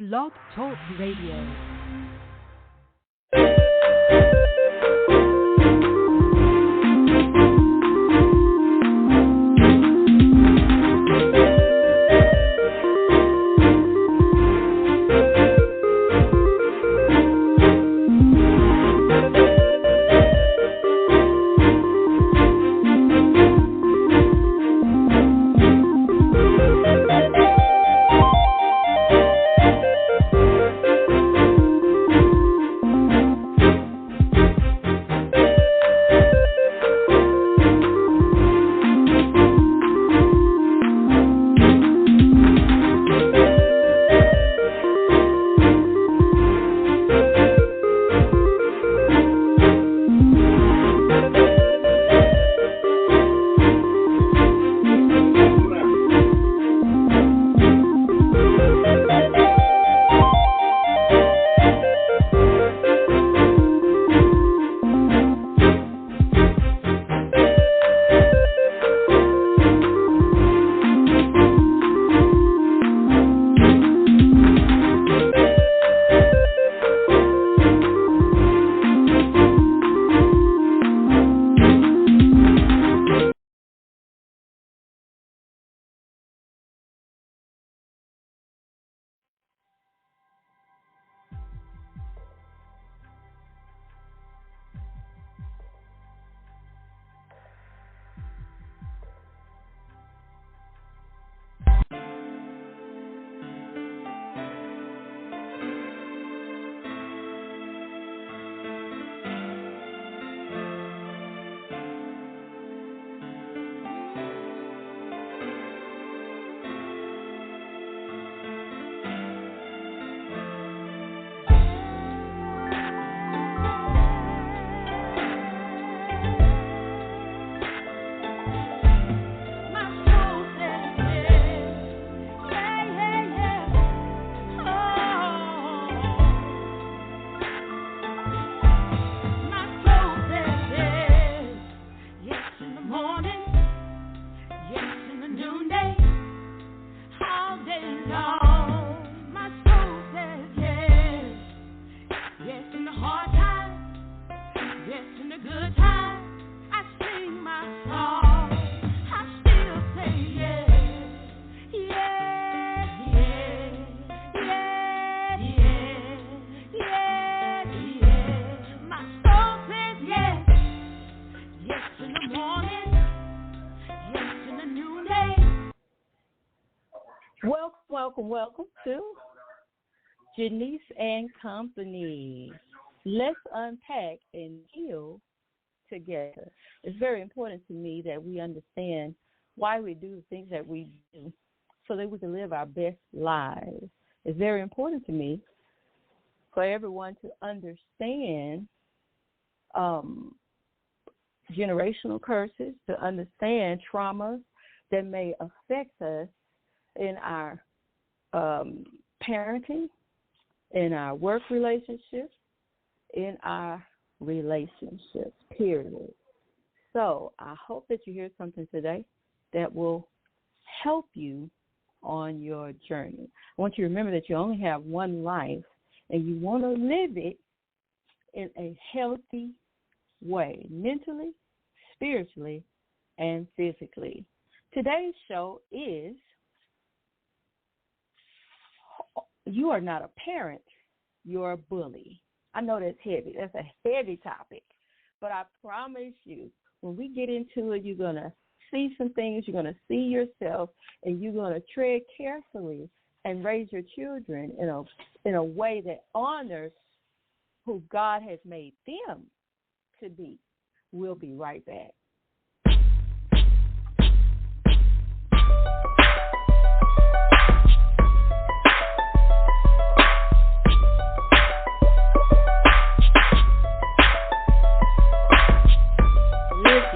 Blog Talk Radio. Welcome to Jennice and Company. Let's unpack and heal together. It's very important to me that we understand why we do the things that we do so that we can live our best lives. It's very important to me for everyone to understand generational curses, to understand traumas that may affect us in our parenting, in our work relationships, in our relationships, period. So I hope that you hear something today that will help you on your journey. I want you to remember that you only have one life, and you want to live it in a healthy way, mentally, spiritually, and physically. Today's show is You are not a parent, you're a bully. I know that's heavy. That's a heavy topic. But I promise you, when we get into it, you're going to see some things, you're going to see yourself, and you're going to tread carefully and raise your children in a way that honors who God has made them to be. We'll be right back.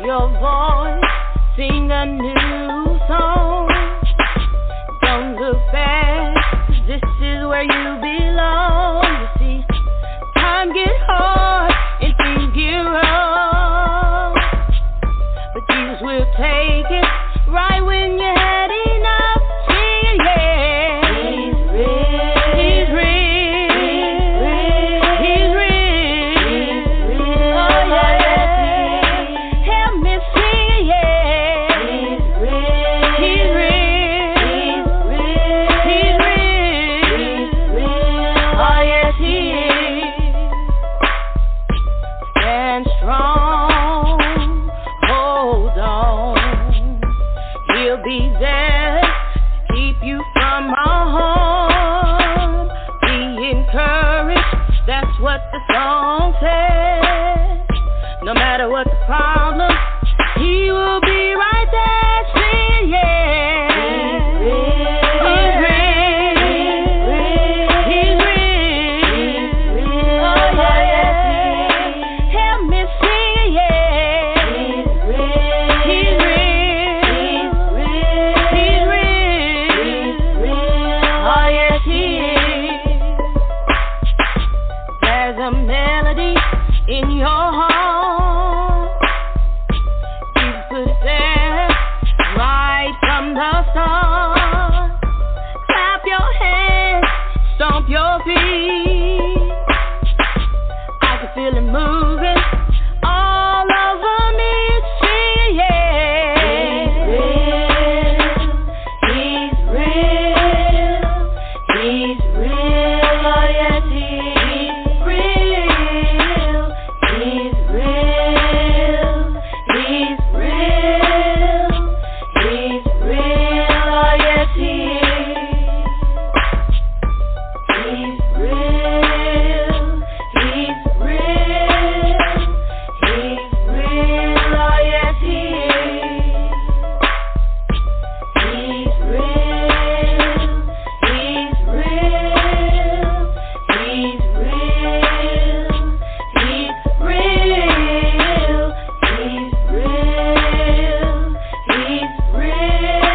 Your voice, sing a new song. Don't look back, 'cause this is where you belong. You see, time get hard and things get rough, but Jesus will take it right when you had enough. Yeah, He's real. He's real. encouraged. That's what the song says. No matter what the problem, he will be right there saying, yeah. He's real. He's real. Oh, yeah. Help me sing, yeah. He's real. He's real. Oh, yes, he is. There's a melody in your heart. Clap your hands, stomp your feet. I can feel it moving all over me. See, yeah. He's real. He's real. Oh, yes, he's real. He's real. He's real. He's real. Oh, yes, he is. He's real. He's real. He's real. Oh, yes, he is. He's real. He's real. He's real. He's real. He's real. He's real.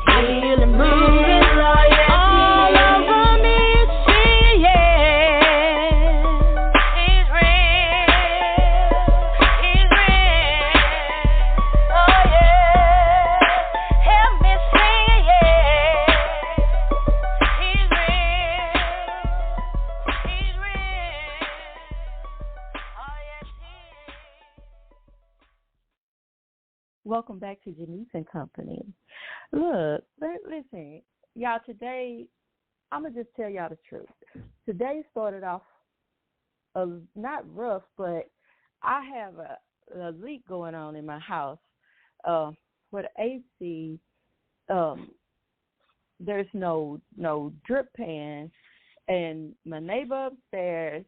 I feel it moving all over me. See, yeah. He's real. He's real. Oh, yeah. Help me sing, yeah. He's real. He's real. Oh, yes, he is. Welcome back to Jennice and Company. Look, listen, y'all, today, I'm going to just tell y'all the truth. Today started off not rough, but I have a leak going on in my house where the AC, there's no drip pan, and my neighbor upstairs,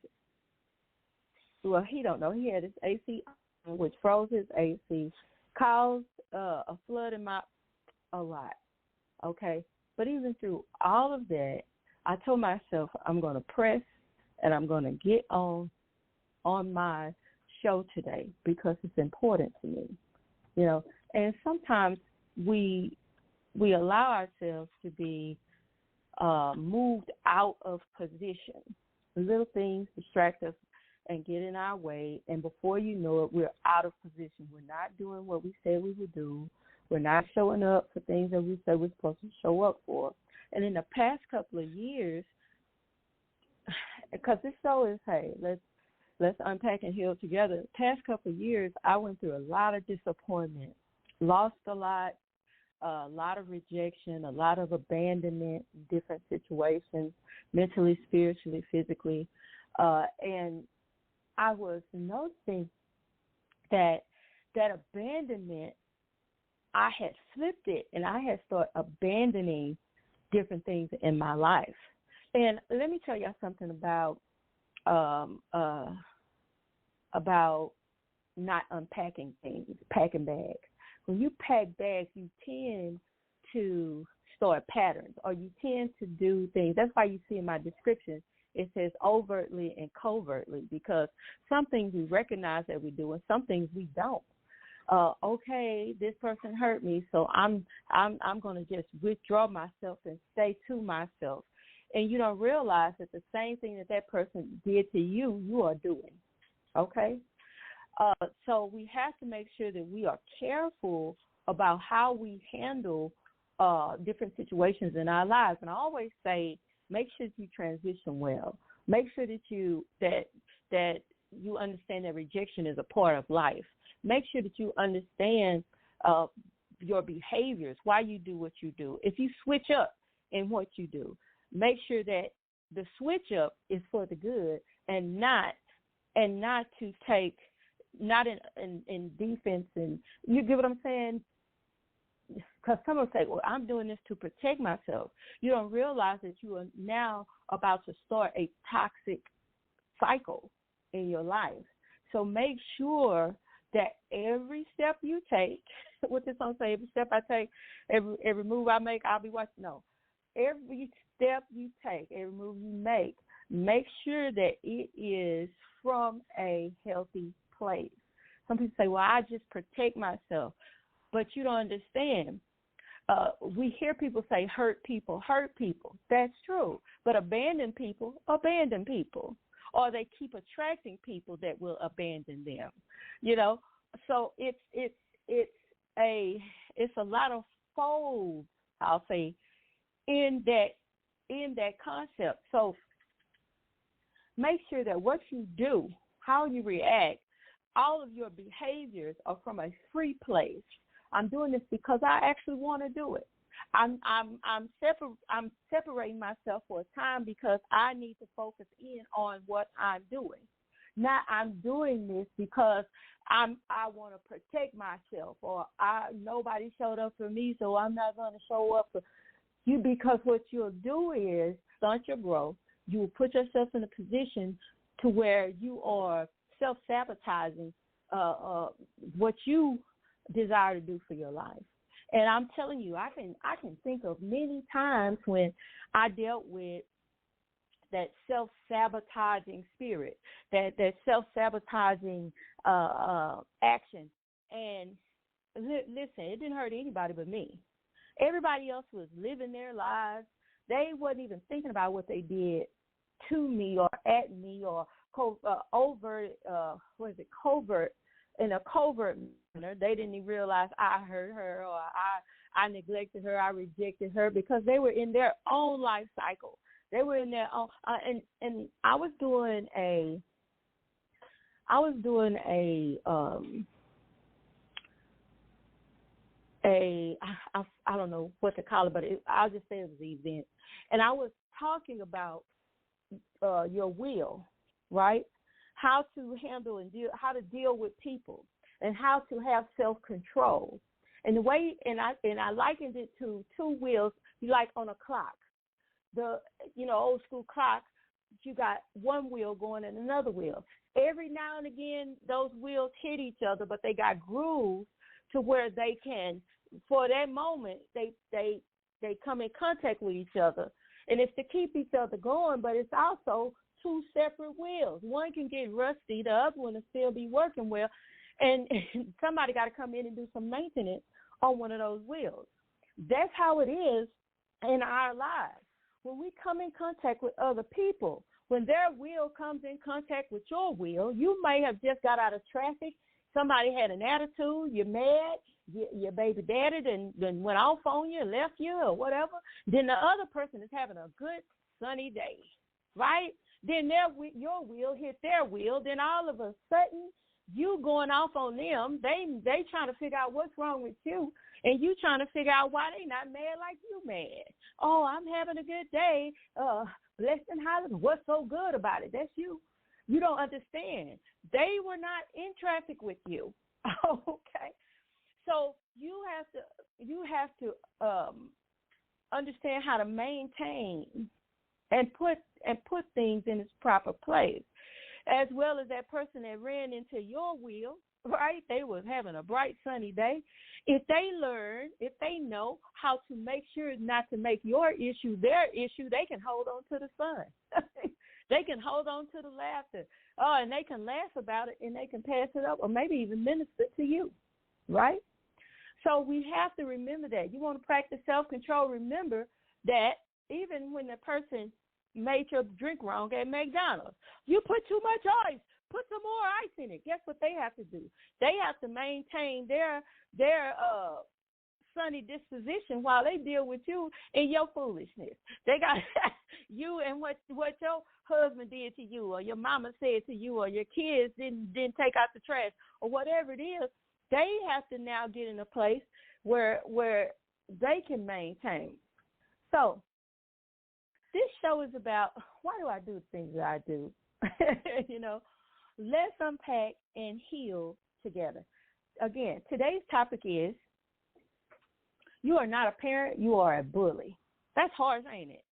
well, he don't know. He had his AC on, which froze his AC, caused a flood in a lot, okay? But even through all of that, I told myself I'm going to press and I'm going to get on my show today because it's important to me, you know. And sometimes we allow ourselves to be moved out of position. Little things distract us and get in our way, and before you know it, we're out of position. We're not doing what we said we would do. We're not showing up for things that we said we're supposed to show up for. And in the past couple of years, because this show is, hey, let's unpack and heal together. The past couple of years, I went through a lot of disappointment, lost a lot of rejection, a lot of abandonment in different situations, mentally, spiritually, physically. And I was noticing that abandonment, I had flipped it, and I had started abandoning different things in my life. And let me tell y'all something about not unpacking things, packing bags. When you pack bags, you tend to start patterns, or you tend to do things. That's why you see in my description, it says overtly and covertly, because some things we recognize that we do and some things we don't. Okay, this person hurt me, so I'm going to just withdraw myself and stay to myself. And you don't realize that the same thing that person did to you, you are doing. Okay? So we have to make sure that we are careful about how we handle different situations in our lives. And I always say, make sure that you transition well. Make sure that you understand that rejection is a part of life. Make sure that you understand your behaviors, why you do what you do. If you switch up in what you do, make sure that the switch up is for the good and not to take, not in defense. And you get what I'm saying? Because someone say, well, I'm doing this to protect myself. You don't realize that you are now about to start a toxic cycle in your life. So make sure that every step you take, what this song say, every step I take, every move I make, I'll be watching. No, every step you take, every move you make sure that it is from a healthy place. Some people say, well, I just protect myself. But you don't understand. We hear people say hurt people. That's true. But abandon people. Or they keep attracting people that will abandon them. You know, so it's a lot of folds, I'll say, in that concept. So make sure that what you do, how you react, all of your behaviors are from a free place. I'm doing this because I actually want to do it. I'm separating myself for a time because I need to focus in on what I'm doing. Not I'm doing this because I want to protect myself, or nobody showed up for me, so I'm not going to show up for you. Because what you'll do is stunt your growth. You will put yourself in a position to where you are self-sabotaging what you desire to do for your life. And I'm telling you, I can think of many times when I dealt with that self-sabotaging spirit, that self-sabotaging action. And listen, it didn't hurt anybody but me. Everybody else was living their lives. They wasn't even thinking about what they did to me or at me or covert in a covert manner. They didn't even realize I hurt her or I neglected her, I rejected her, because they were in their own life cycle. They were in their own, and I was doing a I don't know what to call it, but I'll just say it was an event, and I was talking about your will, right? How to handle and how to deal with people, and how to have self-control. And the way, and I likened it to two wheels, like on a clock. The old school clock, you got one wheel going and another wheel. Every now and again, those wheels hit each other, but they got grooves to where they can, for that moment, they come in contact with each other. And it's to keep each other going, but it's also two separate wheels. One can get rusty, the other one will still be working well, and somebody got to come in and do some maintenance on one of those wheels. That's how it is in our lives. When we come in contact with other people, when their wheel comes in contact with your wheel, you may have just got out of traffic. Somebody had an attitude, you're mad, your baby daddy then went off on you, left you, or whatever. Then the other person is having a good sunny day, right? Then your wheel hit their wheel. Then all of a sudden, you going off on them. They trying to figure out what's wrong with you, and you trying to figure out why they not mad like you mad. Oh, I'm having a good day. Blessed and highly. What's so good about it? That's you. You don't understand. They were not in traffic with you. Okay. So you have to understand how to maintain and put things in its proper place, as well as that person that ran into your wheel, right? They was having a bright, sunny day. If they know how to make sure not to make your issue their issue, they can hold on to the sun. They can hold on to the laughter. Oh, and they can laugh about it, and they can pass it up, or maybe even minister to you, right? So we have to remember that. You want to practice self-control, remember that even when the person made your drink wrong at McDonald's, you put too much ice, put some more ice in it. Guess what they have to do? They have to maintain their sunny disposition while they deal with you and your foolishness. They got you and what your husband did to you, or your mama said to you, or your kids didn't take out the trash, or whatever it is. They have to now get in a place where they can maintain. So this show is about, why do I do the things that I do? Let's unpack and heal together. Again, today's topic is You are not a parent. You are a bully. That's harsh, ain't it?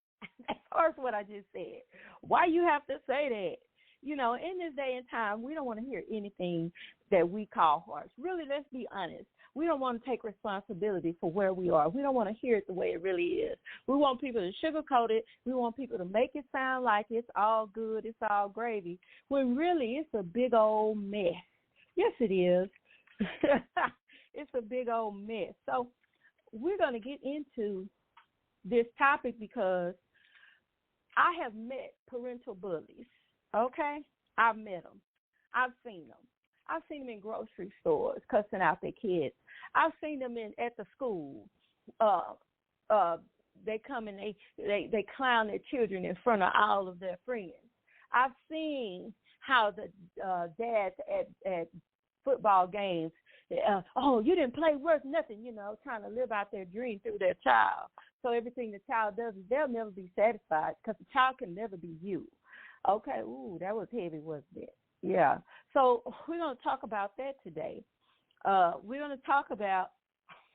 That's harsh what I just said. Why you have to say that? You know, in this day and time, we don't want to hear anything that we call harsh. Really, let's be honest. We don't want to take responsibility for where we are. We don't want to hear it the way it really is. We want people to sugarcoat it. We want people to make it sound like it's all good, it's all gravy, when really it's a big old mess. Yes, it is. It's a big old mess. So we're going to get into this topic because I have met parental bullies, okay? I've met them. I've seen them. I've seen them in grocery stores cussing out their kids. I've seen them at the school. They come and they clown their children in front of all of their friends. I've seen how the dads at football games, oh, you didn't play worth nothing, you know, trying to live out their dream through their child. So everything the child does, they'll never be satisfied because the child can never be you. Okay, ooh, that was heavy, wasn't it? Yeah. So we're going to talk about that today. We're going to talk about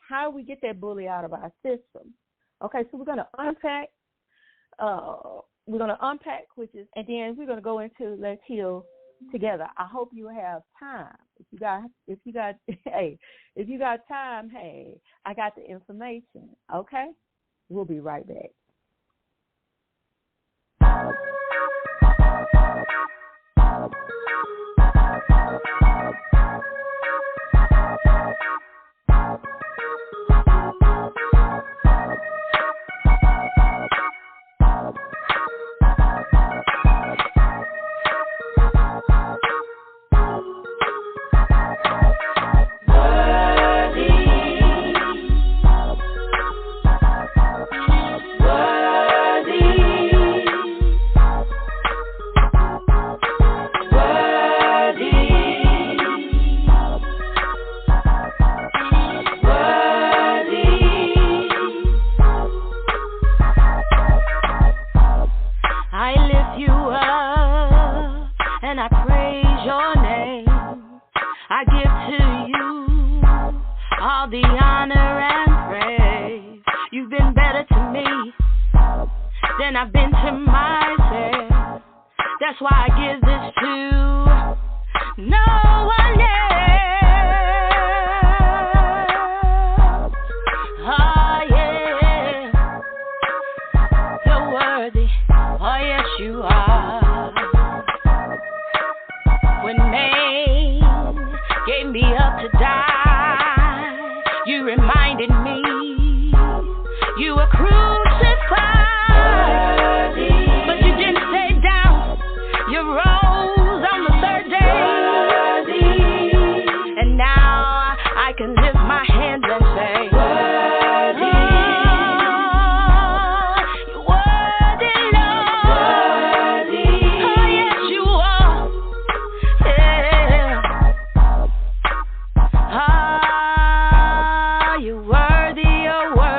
how we get that bully out of our system. Okay, so we're going to unpack. We're going to unpack, and then we're going to go into Let's Heal together. I hope you have time. If you got time, hey, I got the information. Okay, we'll be right back.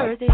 Worthy.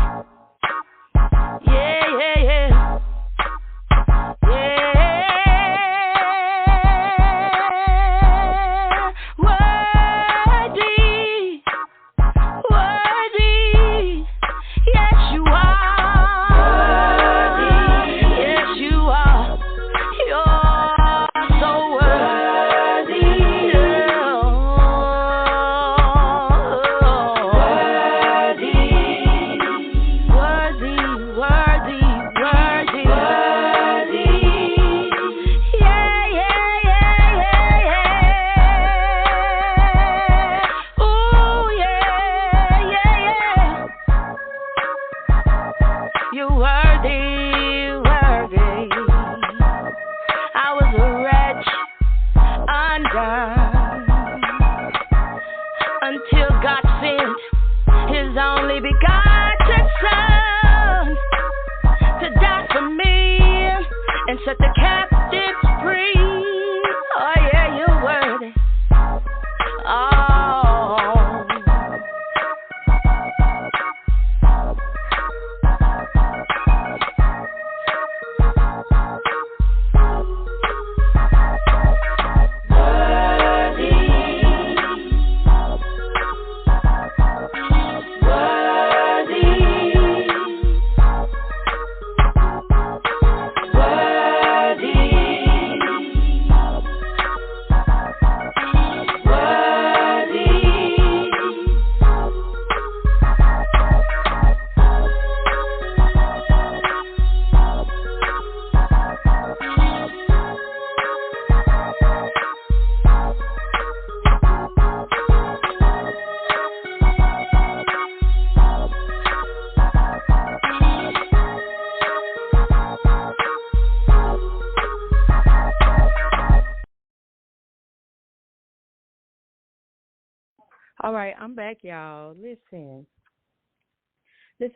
All right, I'm back, y'all. Listen,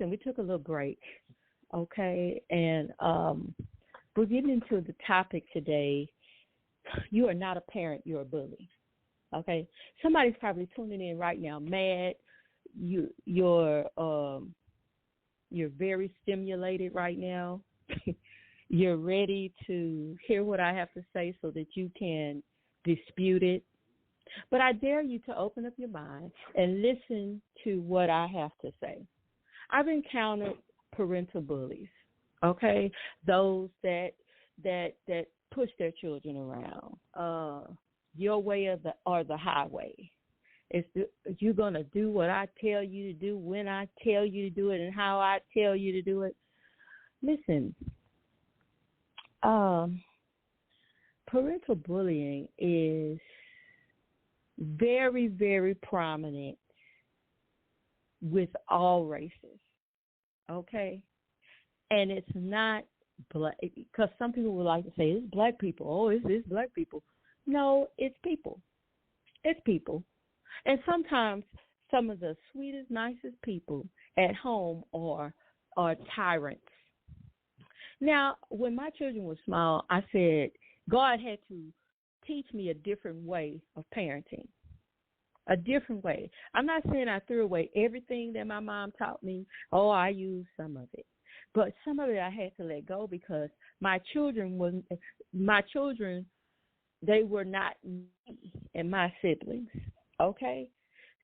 we took a little break, okay? And we're getting into the topic today. You are not a parent, you're a bully, okay? Somebody's probably tuning in right now, mad. You're very stimulated right now. You're ready to hear what I have to say so that you can dispute it. But I dare you to open up your mind and listen to what I have to say. I've encountered parental bullies, okay? Those that push their children around. Your way or the highway. You're going to do what I tell you to do, when I tell you to do it, and how I tell you to do it. Listen, parental bullying is very, very prominent with all races, okay? And it's not black, because some people would like to say, it's black people. Oh, it's black people. No, it's people. It's people. And sometimes some of the sweetest, nicest people at home are tyrants. Now, when my children were small, I said God had to teach me a different way of parenting, a different way. I'm not saying I threw away everything that my mom taught me. Oh, I used some of it. But some of it I had to let go because my children, they were not me and my siblings, okay?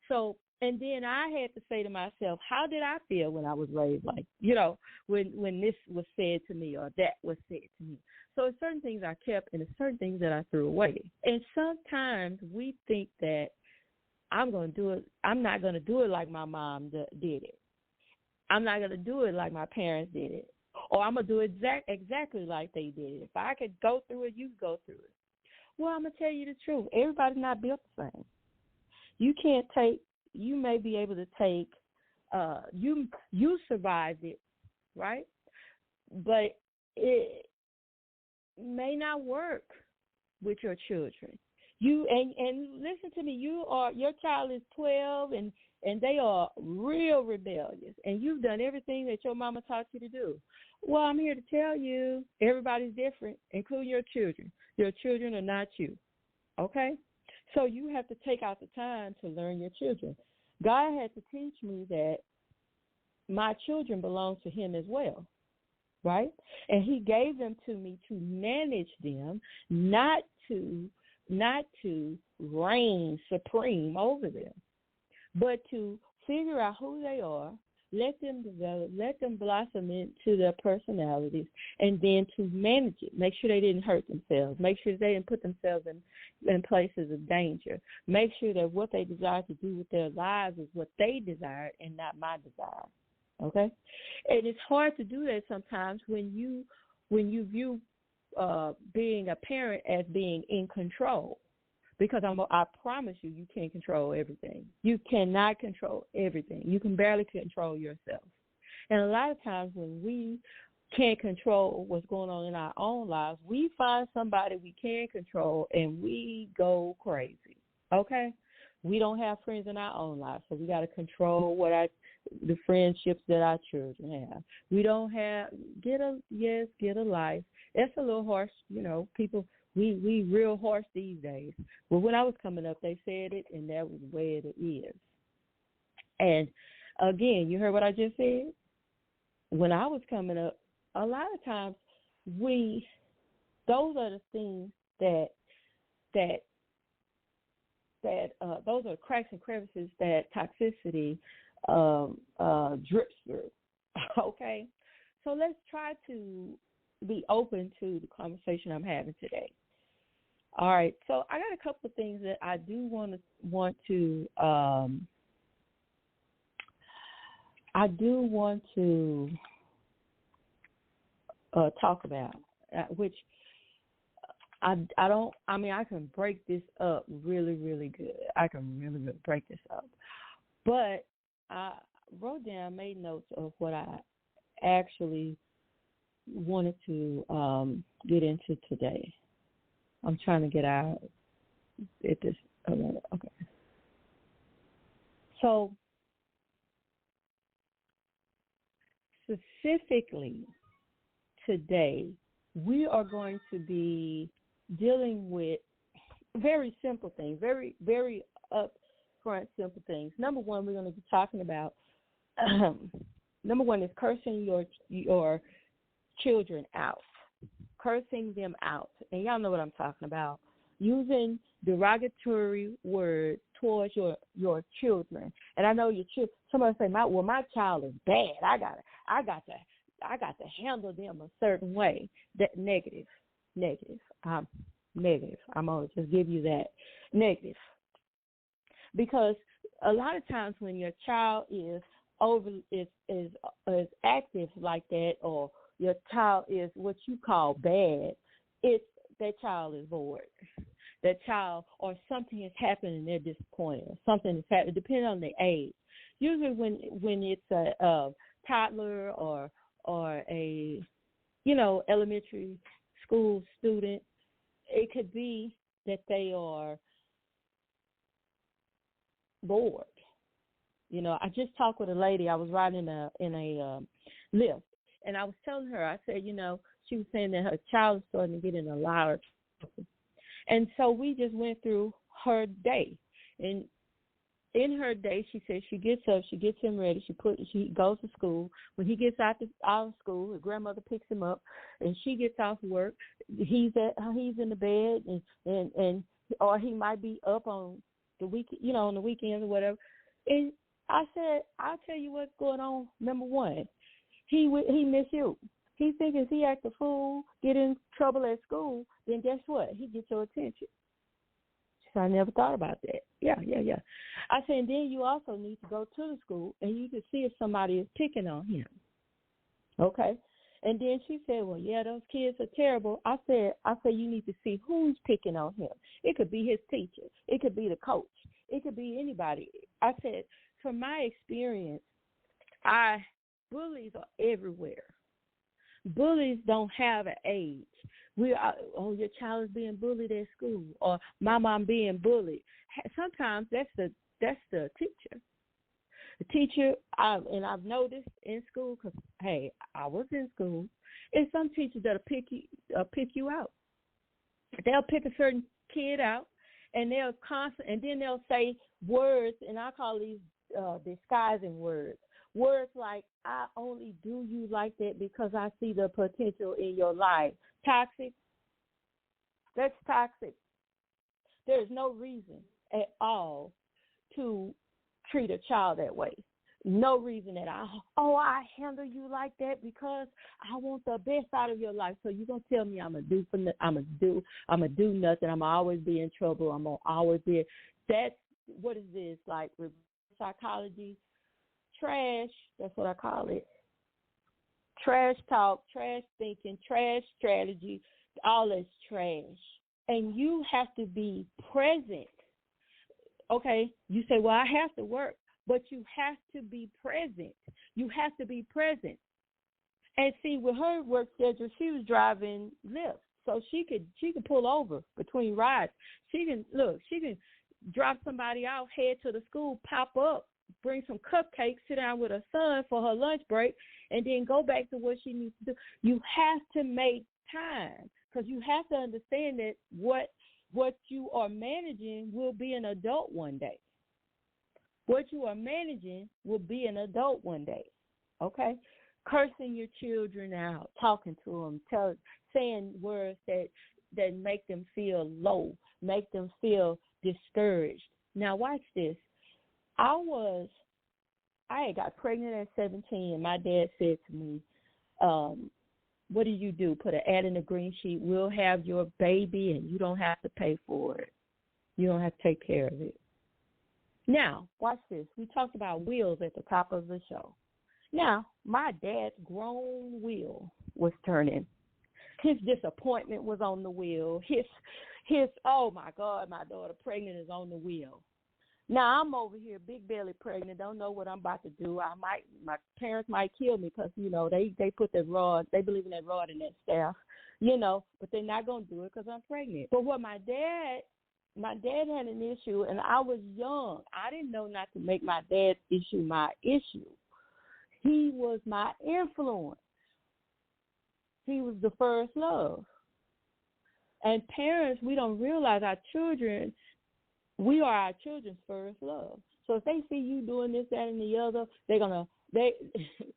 So, and then I had to say to myself, how did I feel when I was raised like, when this was said to me or that was said to me? So there's certain things I kept and there's certain things that I threw away. And sometimes we think that I'm not going to do it like my mom did it. I'm not going to do it like my parents did it. Or I'm going to do it exactly like they did it. If I could go through it, you go through it. Well, I'm going to tell you the truth. Everybody's not built the same. You may be able to take, you survived it, right? But it may not work with your children. And listen to me, your child is 12 and they are real rebellious, and you've done everything that your mama taught you to do. Well, I'm here to tell you, everybody's different, including your children. Your children are not you, okay? So you have to take out the time to learn your children. God had to teach me that my children belong to him as well, right? And he gave them to me to manage them, not to reign supreme over them, but to figure out who they are, let them develop, let them blossom into their personalities, and then to manage it. Make sure they didn't hurt themselves. Make sure they didn't put themselves in places of danger. Make sure that what they desire to do with their lives is what they desire and not my desire. Okay? And it's hard to do that sometimes when you view being a parent as being in control. Because I promise you, you can't control everything. You cannot control everything. You can barely control yourself. And a lot of times when we can't control what's going on in our own lives, we find somebody we can control and we go crazy, okay? We don't have friends in our own lives, so we got to control the friendships that our children have. We don't get a life. That's a little harsh, people. We real harsh these days. Well, when I was coming up, they said it, and that was the way it is. And, again, you heard what I just said? When I was coming up, a lot of times those are the things that those are cracks and crevices that toxicity drips through, okay? So let's try to be open to the conversation I'm having today. All right, so I got a couple of things that I do want to talk about, which I can break this up really, really good. I can really, really break this up. But I made notes of what I actually wanted to get into today. I'm trying to get out at this. Okay. So specifically today, we are going to be dealing with very simple things, very, very upfront simple things. Number one, we're going to be talking about, number one is cursing your children out, cursing them out. And y'all know what I'm talking about. Using derogatory words towards your children. And I know your children, somebody say, my child is bad. I got to handle them a certain way. That negative. Negative. I'm gonna just give you that. Negative. Because a lot of times when your child is active like that, or your child is what you call bad, it's that child is bored. That child, or something is happening and they're disappointed, or something is happening, depending on the age. Usually when it's a toddler or a, elementary school student, it could be that they are bored. I just talked with a lady. I was riding in a lift, and I was telling her, I said, she was saying that her child is starting to get in a lot of trouble. And so we just went through her day. And in her day, she said she gets up, she gets him ready, she goes to school. When he gets out of school, his grandmother picks him up, and she gets off work. He's in the bed, and or he might be up on the on the weekends or whatever. And I said, I'll tell you what's going on. Number one, he miss you. He thinks if he act a fool, get in trouble at school, then guess what? He gets your attention. So I never thought about that. Yeah. I said, and then you also need to go to the school and you can see if somebody is picking on him. Okay. And then she said, well, yeah, those kids are terrible. I said, you need to see who's picking on him. It could be his teacher. It could be the coach. It could be anybody. I said, from my experience, bullies are everywhere. Bullies don't have an age. Your child is being bullied at school, or my mom being bullied. Sometimes that's the teacher. The teacher, I've noticed in school, because, hey, I was in school, it's some teachers that'll pick you out. They'll pick a certain kid out, and and then they'll say words, and I call these disguising words. Words like, I only do you like that because I see the potential in your life. Toxic. That's toxic. There's no reason at all to treat a child that way. No reason at all. I handle you like that because I want the best out of your life. So you're gonna tell me I'm gonna do nothing. I'm always be in trouble. I'm gonna always be. That's what is this, like reverse psychology? Trash. That's what I call it. Trash talk, trash thinking, trash strategy. All is trash. And you have to be present. Okay, you say, well, I have to work, but you have to be present. You have to be present. And see, with her work schedule, she was driving Lyft, so she could pull over between rides. She can drop somebody out, head to the school, pop up, bring some cupcakes, sit down with her son for her lunch break, and then go back to what she needs to do. You have to make time, because you have to understand that what you are managing will be an adult one day. What you are managing will be an adult one day, okay? Cursing your children out, talking to them, saying words that make them feel low, make them feel discouraged. Now watch this. I had got pregnant at 17, and my dad said to me, what do? Put an ad in the green sheet. We'll have your baby, and you don't have to pay for it. You don't have to take care of it. Now, watch this. We talked about wheels at the top of the show. Now, my dad's grown wheel was turning. His disappointment was on the wheel. His oh, my God, my daughter pregnant is on the wheel. Now, I'm over here, big belly pregnant, don't know what I'm about to do. My parents might kill me because, they put that rod, they believe in that rod and that staff, but they're not going to do it because I'm pregnant. But what my dad my dad had an issue, and I was young. I didn't know not to make my dad's issue my issue. He was my influence. He was the first love. And parents, we don't realize our children, we are our children's first love. So if they see you doing this, that, and the other,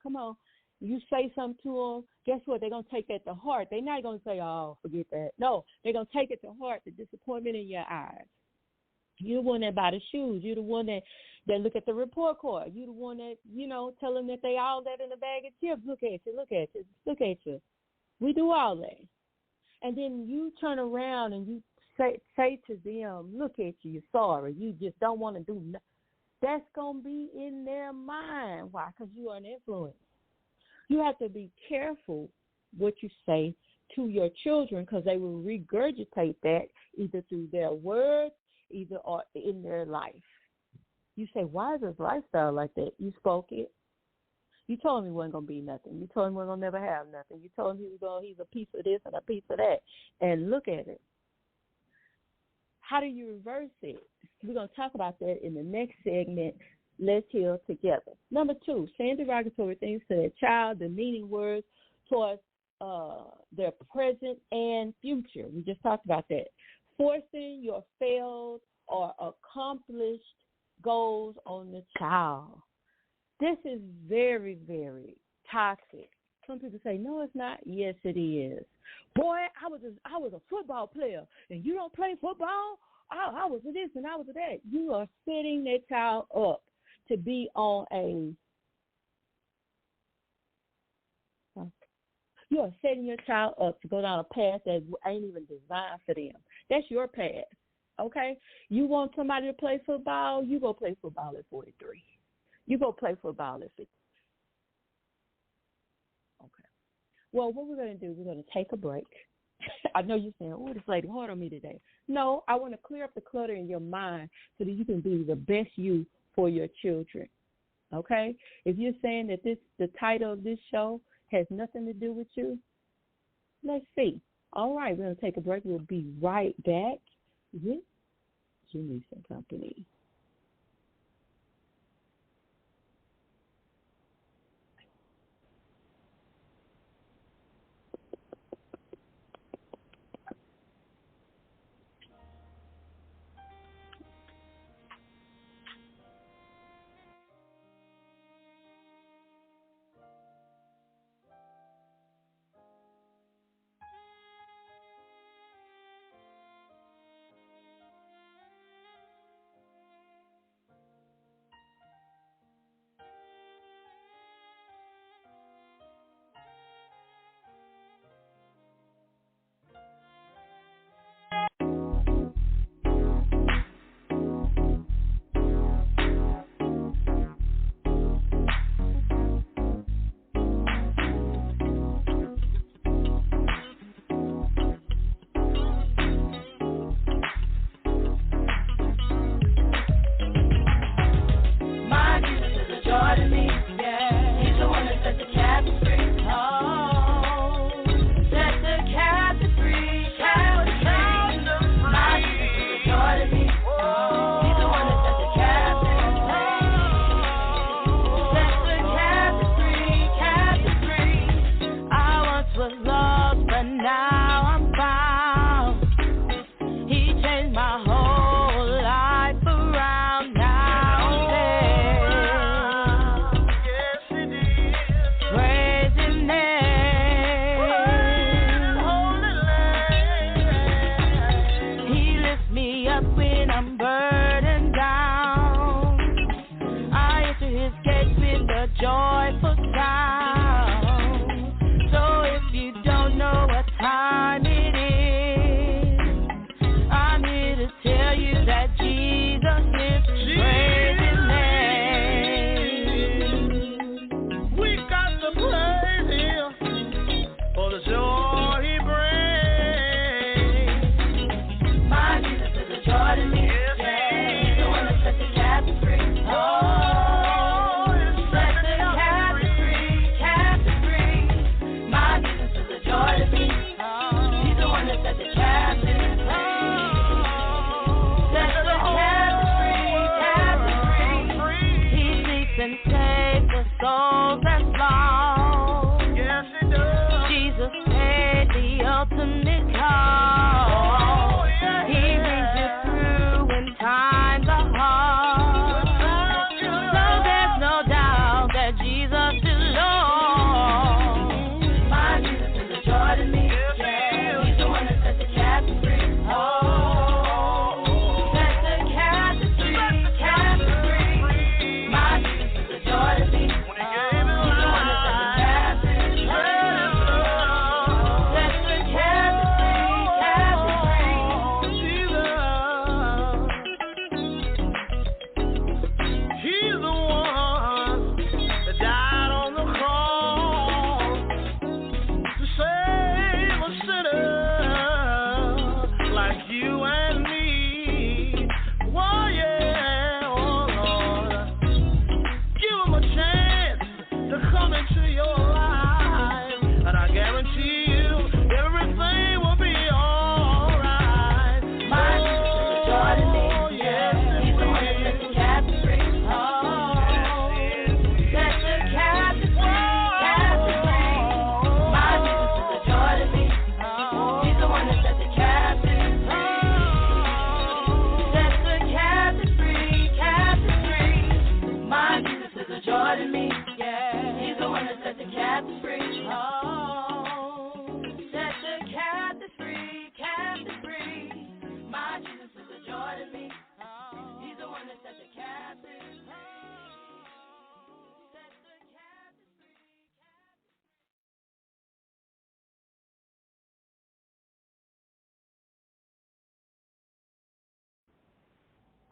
come on, you say something to them, guess what? They're going to take that to heart. They're not going to say, oh, forget that. No, they're going to take it to heart, the disappointment in your eyes. You're the one that buy the shoes. You're the one that look at the report card. You're the one that, tell them that they all that in a bag of chips. Look at you, look at you, look at you. We do all that. And then you turn around and you say to them, look at you, you're sorry. You just don't want to do nothing. That's going to be in their mind. Why? Because you are an influence. You have to be careful what you say to your children because they will regurgitate that either through their words, either or in their life. You say, why is his lifestyle like that? You spoke it. You told him he wasn't going to be nothing. You told him he wasn't going to never have nothing. You told him he's a piece of this and a piece of that. And look at it. How do you reverse it? We're going to talk about that in the next segment. Let's heal together. Number 2, saying derogatory things to their child, demeaning words towards their present and future. We just talked about that. Forcing your failed or accomplished goals on the child. This is very, very toxic. Some people say, no, it's not. Yes, it is. Boy, I was a football player, and you don't play football? I was this and I was that. You are setting that child up to be on you are setting your child up to go down a path that ain't even designed for them. That's your path, okay? You want somebody to play football, you go play football at 43. You go play football at 50. Okay. Well, what we're going to do, we're going to take a break. I know you're saying, oh, this lady hard on me today. No, I want to clear up the clutter in your mind so that you can be the best you for your children, okay? If you're saying that the title of this show has nothing to do with you, let's see. All right, we're going to take a break. We'll be right back with Jennice and Company.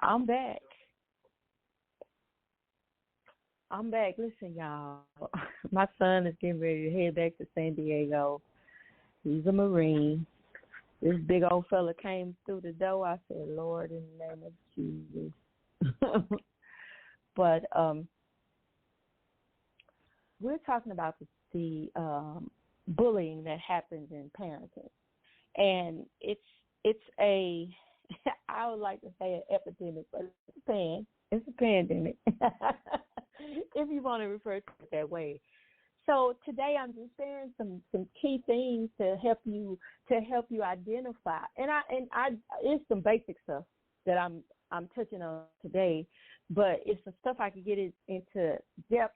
I'm back. Listen, y'all. My son is getting ready to head back to San Diego. He's a Marine. This big old fella came through the door. I said, Lord, in the name of Jesus. But we're talking about the bullying that happens in parenting. And it's a, I would like to say an epidemic, but it's a pandemic, if you want to refer to it that way. So today I'm just sharing some key things to help you identify, and I it's some basic stuff that I'm touching on today, but it's some stuff I could get into depth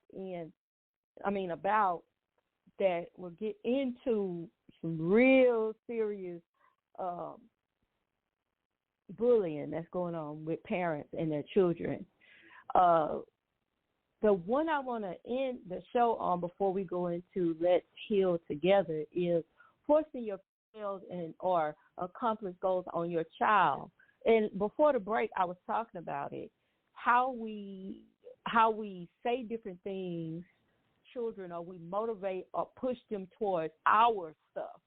about that will get into some real serious bullying that's going on with parents and their children. The one I want to end the show on before we go into Let's Heal Together is forcing your failed or accomplished goals on your child. And before the break, I was talking about it, how we say different things, children, or we motivate or push them towards our stuff,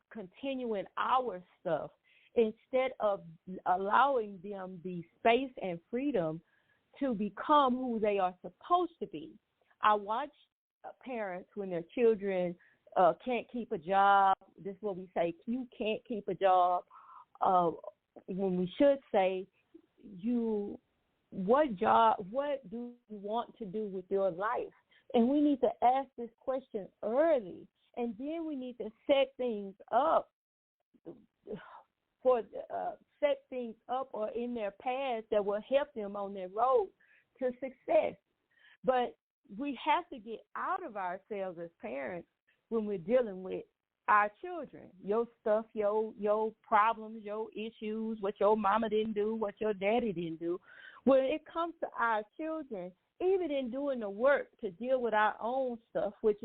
continuing our stuff, instead of allowing them the space and freedom to become who they are supposed to be. I watch parents when their children can't keep a job. This is what we say, you can't keep a job. When we should say, what do you want to do with your life? And we need to ask this question early, and then we need to set things up or in their paths that will help them on their road to success. But we have to get out of ourselves as parents when we're dealing with our children. Your stuff, your problems, your issues, what your mama didn't do, what your daddy didn't do. When it comes to our children, even in doing the work to deal with our own stuff, which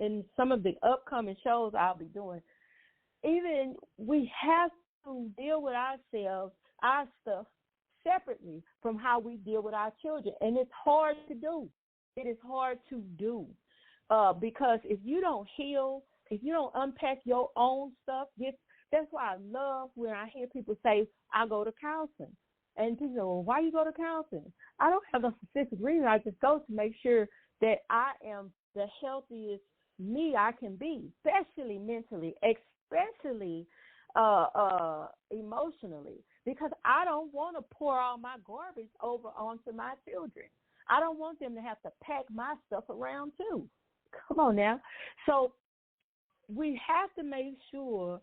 in some of the upcoming shows I'll be doing, even we have to deal with ourselves, our stuff, separately from how we deal with our children. And it's hard to do. It is hard to do because if you don't heal, if you don't unpack your own stuff, that's why I love when I hear people say, I go to counseling. And people go, well, why you go to counseling? I don't have a specific reason. I just go to make sure that I am the healthiest me I can be, especially mentally, especially emotionally, because I don't want to pour all my garbage over onto my children. I don't want them to have to pack my stuff around too. Come on now. So we have to make sure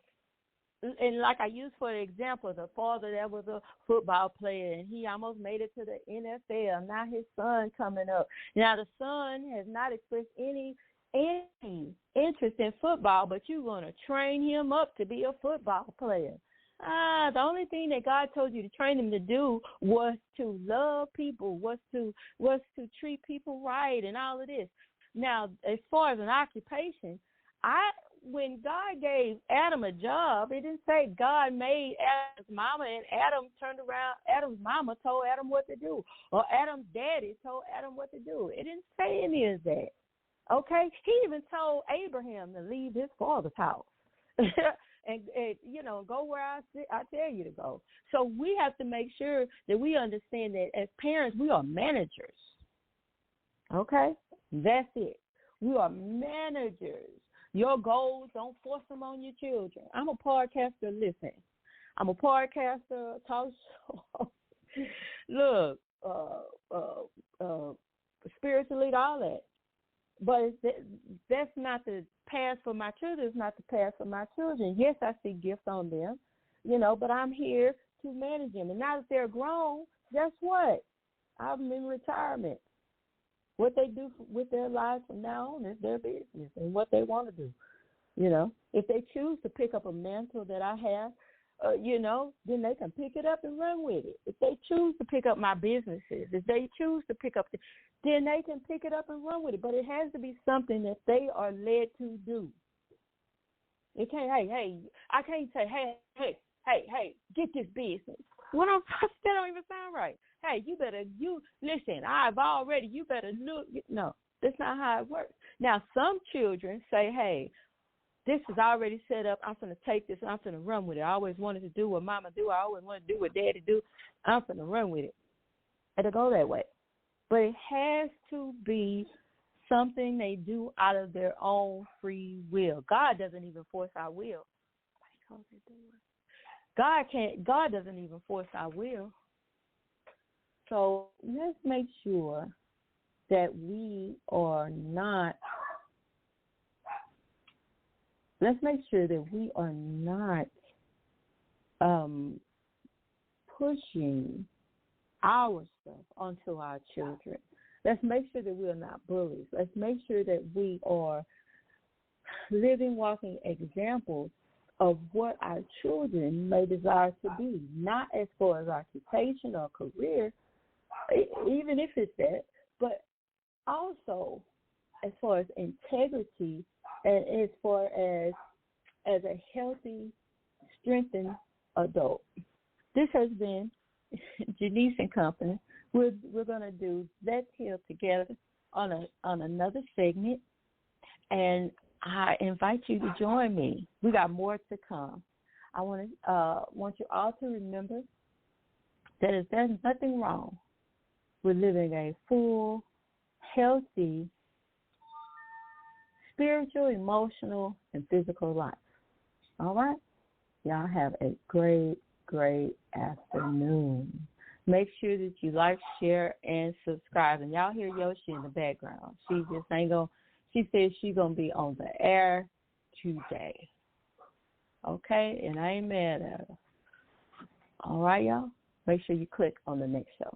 and like I used for the example, the father that was a football player, and he almost made it to the NFL. Now his son coming up. Now the son has not expressed any interest in football, but you're going to train him up to be a football player. The only thing that God told you to train him to do was to love people, was to treat people right, and all of this. Now, as far as an occupation, when God gave Adam a job, it didn't say God made Adam's mama and Adam turned around. Adam's mama told Adam what to do, or Adam's daddy told Adam what to do. It didn't say any of that. Okay, he even told Abraham to leave his father's house and go where I tell you to go. So we have to make sure that we understand that as parents, we are managers. Okay, that's it. We are managers. Your goals, don't force them on your children. I'm a podcaster. Listen, I'm a podcaster. Talk show. Look, spiritual leader, all that. But that's not the path for my children. It's not the path for my children. Yes, I see gifts on them, but I'm here to manage them. And now that they're grown, guess what? I'm in retirement. What they do with their lives from now on is their business and what they want to do. If they choose to pick up a mantle that I have, then they can pick it up and run with it. If they choose to pick up my businesses, if they choose to pick up, then they can pick it up and run with it. But it has to be something that they are led to do. It can't, I can't say, hey, get this business. What I'm that don't even sound right. Hey, you listen, you better look. No, that's not how it works. Now, some children say, hey, this is already set up. I'm going to take this and I'm going to run with it. I always wanted to do what mama do. I always wanted to do what daddy do. I'm going to run with it. It'll go that way. But it has to be something they do out of their own free will. God doesn't even force our will. God doesn't even force our will. So let's make sure that we are not pushing our stuff onto our children. Let's make sure that we are not bullies. Let's make sure that we are living, walking examples of what our children may desire to be, not as far as occupation or career, even if it's that, but also as far as integrity and as far as a healthy, strengthened adult. This has been Jennice and Company. We're going to do Let's Heal Together on another segment, and I invite you to join me. We got more to come. I want you all to remember that there's nothing wrong with living a full, healthy, spiritual, emotional, and physical life. All right? Y'all have a great, great afternoon. Make sure that you like, share, and subscribe. And y'all hear Yoshi in the background. She says she's going to be on the air today. Okay? And I ain't mad at her. All right, y'all? Make sure you click on the next show.